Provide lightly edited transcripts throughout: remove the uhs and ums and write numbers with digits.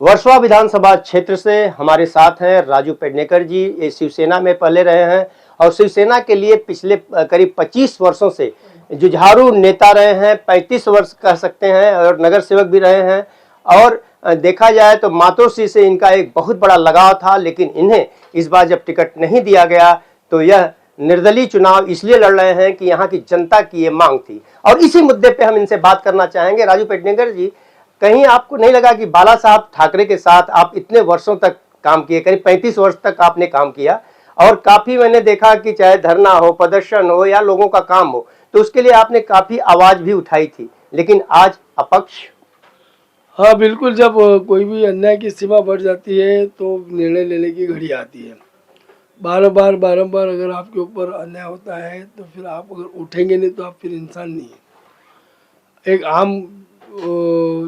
वर्सोवा विधानसभा क्षेत्र से हमारे साथ हैं राजू पेडनेकर जी। ये शिवसेना में पहले रहे हैं और शिवसेना के लिए पिछले करीब 25 वर्षों से जुझारू नेता रहे हैं। 35 वर्ष कह सकते हैं और नगर सेवक भी रहे हैं। और देखा जाए तो मातोश्री से इनका एक बहुत बड़ा लगाव था, लेकिन इन्हें इस बार जब टिकट नहीं दिया गया तो यह निर्दलीय चुनाव इसलिए लड़ रहे हैं कि यहाँ की जनता की ये मांग थी। और इसी मुद्दे पे हम इनसे बात करना चाहेंगे। राजू पेडनेकर जी, कहीं आपको नहीं लगा कि बाला साहब ठाकरे के साथ आप इतने वर्षों तक काम किए, करीब 35 वर्ष तक आपने काम किया और काफी मैंने देखा कि चाहे धरना हो, प्रदर्शन हो या लोगों का काम हो, तो उसके लिए आपने काफी आवाज भी उठाई थी, लेकिन आज अपक्ष। हाँ बिल्कुल, जब कोई भी अन्याय की सीमा बढ़ जाती है तो निर्णय लेने की घड़ी आती है। बारंबार अगर आपके ऊपर अन्याय होता है तो फिर आप अगर उठेंगे नहीं तो आप फिर इंसान नहीं है। एक आम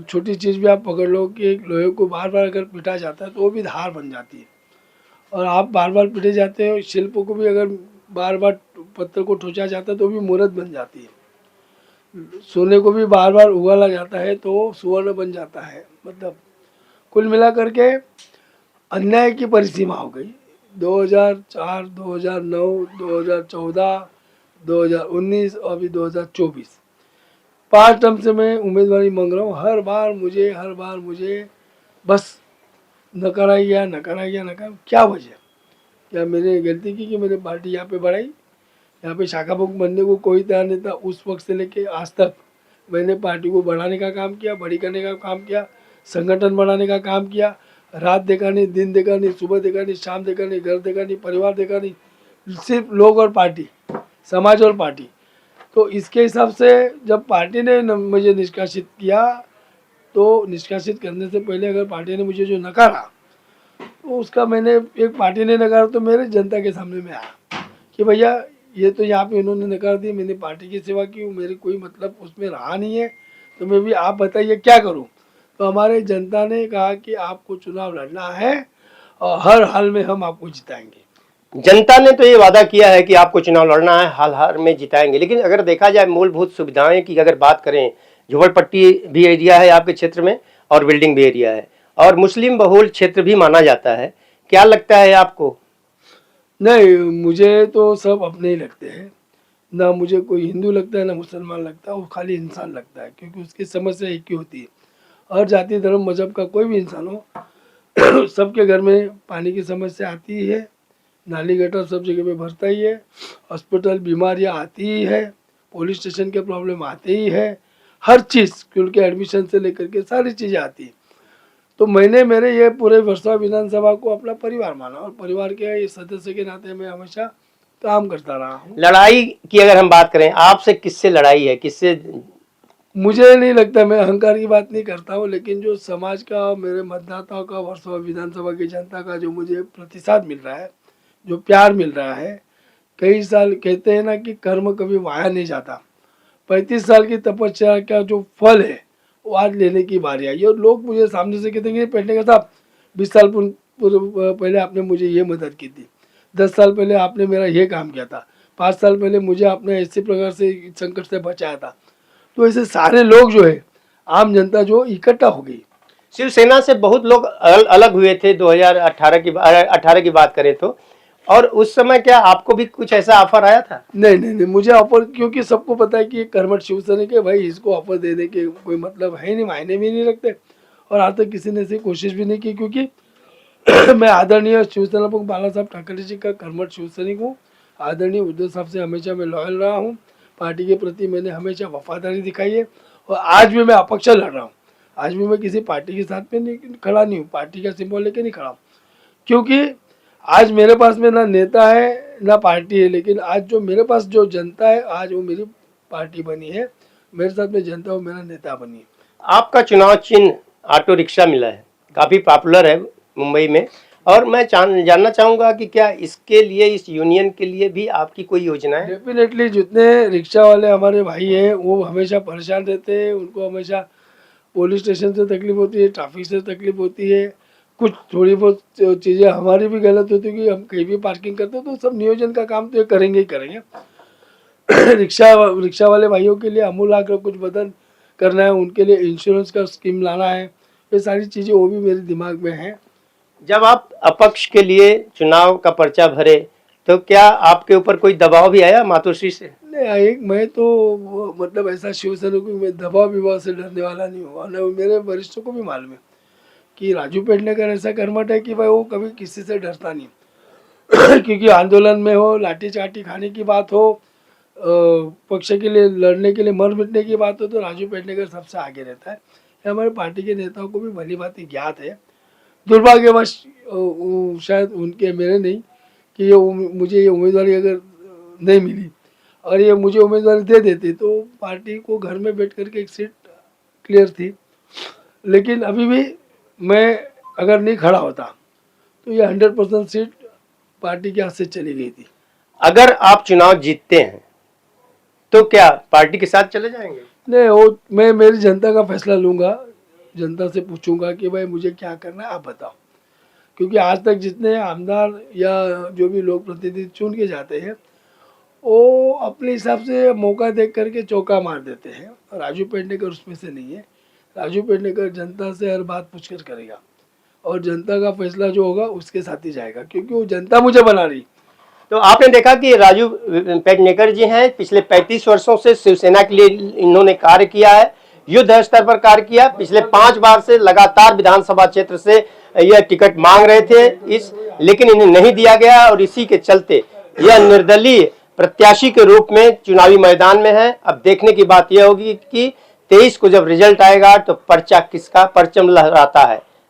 छोटी चीज़ भी आप पकड़ लो कि एक लोहे को बार बार अगर पीटा जाता है तो वो भी धार बन जाती है, और आप बार बार पीटे जाते हो। शिल्प को भी अगर बार बार पत्थर को ठोंचा जाता है तो भी मूर्त बन जाती है। सोने को भी बार बार उगाला जाता है तो सुवर्ण बन जाता है। मतलब कुल मिला करके अन्याय की परिसीमा हो गई। 2004, 2009, 2014, 2019 और अभी 2024, 5 टर्म से मैं उम्मीदवारी मांग रहा हूँ। हर बार मुझे बस नकारा गया। क्या वजह? क्या मैंने गलती की कि मैंने पार्टी यहाँ पे बढ़ाई? यहाँ पे शाखा प्रमुख बनने को कोई तैयार नहीं था। उस वक्त से लेके आज तक मैंने पार्टी को बढ़ाने का काम किया, बड़ी करने का काम किया, संगठन बढ़ाने का काम किया। रात देखा नहीं, दिन देखा नहीं, सुबह देखा नहीं, शाम देखा नहीं, घर देखा नहीं, परिवार देखा नहीं, सिर्फ लोग और पार्टी, समाज और पार्टी। तो इसके हिसाब से जब पार्टी ने मुझे निष्कासित किया तो निष्कासित करने से पहले अगर पार्टी ने मुझे जो नकारा तो उसका मैंने, एक पार्टी ने नकारा तो मेरे जनता के सामने में आया कि भैया ये तो यहाँ पे इन्होंने नकार दी, मैंने पार्टी की सेवा की, मेरी कोई मतलब उसमें रहा नहीं है, तो मैं भी आप बताइए क्या करूँ। तो हमारे जनता ने कहा कि आपको चुनाव लड़ना है और हर हाल में हम आपको जिताएंगे। जनता ने तो ये वादा किया है कि आपको चुनाव लड़ना है, हाल में जिताएंगे, लेकिन अगर देखा जाए मूलभूत सुविधाएं की अगर बात करें, झोपड़पट्टी भी एरिया है आपके क्षेत्र में और बिल्डिंग भी एरिया है और मुस्लिम बहुल क्षेत्र भी माना जाता है। क्या लगता है आपको? नहीं, मुझे तो सब अपने ही लगते हैं। ना मुझे कोई हिंदू लगता है ना मुसलमान लगता है, वो खाली इंसान लगता है, क्योंकि उसकी समस्या एक ही होती है। और जाति धर्म मजहब का कोई भी इंसान हो सबके घर में पानी की समस्या आती ही है, नाली गटर सब जगह पे भरता ही है, हॉस्पिटल बीमारियां आती ही है, पुलिस स्टेशन के प्रॉब्लम आते ही है, हर चीज़ स्कूल के एडमिशन से लेकर के सारी चीज़ें आती है। तो मैंने मेरे ये पूरे वर्सोवा विधानसभा को अपना परिवार माना और परिवार के सदस्य के नाते मैं हमेशा काम करता रहा हूँ। लड़ाई की अगर हम बात करें, आपसे किससे लड़ाई है, किससे? मुझे नहीं लगता, मैं अहंकार की बात नहीं करता हूँ, लेकिन जो समाज का, मेरे मतदाताओं का, वर्सोवा विधानसभा की जनता का जो मुझे प्रतिसाद मिल रहा है, जो प्यार मिल रहा है, कई साल कहते हैं ना कि कर्म कभी वाया नहीं जाता। 35 साल की तपस्या का जो फल है वो आज लेने की बारी आई। और लोग मुझे सामने से कहते हैं कि पेडनेकर साहब 20 साल पहले आपने मुझे ये मदद की थी, 10 साल पहले आपने मेरा ये काम किया था, 5 साल पहले मुझे आपने ऐसे प्रकार से संकट से बचाया था। तो ऐसे सारे लोग जो है, आम जनता जो इकट्ठा हो गई। शिवसेना से बहुत लोग अलग हुए थे 2018 की बात करें तो, और उस समय क्या आपको भी कुछ ऐसा ऑफर आया था? नहीं, मुझे ऑफर, क्योंकि सबको पता है कि कर्मठ शिवसैनिक है भाई, इसको ऑफर देने के कोई मतलब है नहीं, मायने भी नहीं रखते। और आज तक किसी ने ऐसी कोशिश भी नहीं की, क्योंकि मैं आदरणीय शिवसेना प्रमुख बाला साहब ठाकरे जी का कर्मठ शिवसैनिक हूँ। आदरणीय उद्धव साहब से हमेशा मैं लॉयल रहा हूँ, पार्टी के प्रति मैंने हमेशा वफादारी दिखाई है, और आज भी मैं अपक्ष लड़ रहा हूँ। आज भी मैं किसी पार्टी के साथ में नहीं खड़ा नहीं हूँ, पार्टी का सिंबल लेके नहीं खड़ा हूँ, क्योंकि आज मेरे पास में ना नेता है ना पार्टी है, लेकिन आज जो मेरे पास जो जनता है, आज वो मेरी पार्टी बनी है, मेरे साथ में जनता वो मेरा नेता बनी है। आपका चुनाव चिन्ह ऑटो रिक्शा मिला है, काफी पॉपुलर है मुंबई में, और मैं जानना चाहूंगा कि क्या इसके लिए, इस यूनियन के लिए भी आपकी कोई योजना है? डेफिनेटली, जितने रिक्शा वाले हमारे भाई हैं वो हमेशा परेशान रहते हैं, उनको हमेशा पुलिस स्टेशन से तकलीफ होती है, ट्रैफिक से तकलीफ होती है, कुछ थोड़ी बहुत चीज़ें हमारी भी गलत होती है कि हम कहीं भी पार्किंग करते हैं, तो सब नियोजन का काम तो ये करेंगे ही करेंगे। रिक्शा वाले भाइयों के लिए आमूलाग्र कुछ बदल करना है, उनके लिए इंश्योरेंस का स्कीम लाना है, ये सारी चीज़ें वो भी मेरे दिमाग में हैं। जब आप अपक्ष के लिए चुनाव का पर्चा भरे तो क्या आपके ऊपर कोई दबाव भी आया मातोश्री से? नहीं, एक मैं तो मतलब ऐसा शिवसेना को मैं दबाव विवाह से डरने वाला नहीं हूँ, और मेरे वरिष्ठों को भी मालूम है कि राजू पेडनेकर ऐसा कर्मठ है कि भाई वो कभी किसी से डरता नहीं। क्योंकि आंदोलन में हो, लाठी चाटी खाने की बात हो, पक्ष के लिए लड़ने के लिए मर मिटने की बात हो, तो राजू पेडनेकर सबसे आगे रहता है। ये हमारे पार्टी के नेताओं को भी भली बात ज्ञात है। दुर्भाग्यवश शायद उनके मेरे नहीं कि मुझे ये उम्मीदवारी अगर नहीं मिली और ये मुझे उम्मीदवारी दे देते तो पार्टी को घर में बैठ करके एक सीट क्लियर थी। लेकिन अभी भी मैं अगर नहीं खड़ा होता तो ये 100% सीट पार्टी के हाथ से चली गई थी। अगर आप चुनाव जीतते हैं तो क्या पार्टी के साथ चले जाएंगे? नहीं, वो मैं मेरी जनता का फैसला लूँगा। जनता से पूछूंगा कि भाई मुझे क्या करना है, आप बताओ। क्योंकि आज तक जितने आमदार या जो भी लोग प्रतिनिधि चुन के जाते हैं वो अपने हिसाब से मौका देख करके चौका मार देते हैं। राजू पेडनेकर उसमें से नहीं है। राजू पेडनेकर जनता से हर बात पूछ कर करेगा और जनता का फैसला जो होगा उसके साथ ही जाएगा, क्योंकि वो जनता मुझे बना रही। तो आपने देखा कि राजू पेडनेकर जी हैं, पिछले 35 वर्षों से शिवसेना के लिए इन्होंने कार्य किया है, युद्ध स्तर पर कार्य किया। पिछले 5 बार से लगातार विधानसभा क्षेत्र से यह टिकट मांग रहे थे लेकिन इन्हें नहीं दिया गया और इसी के चलते यह निर्दलीय प्रत्याशी के रूप में चुनावी मैदान में है। अब देखने की बात यह होगी कि 23 को जब रिजल्ट आएगा तो पर्चा किसका परचम लहराता है।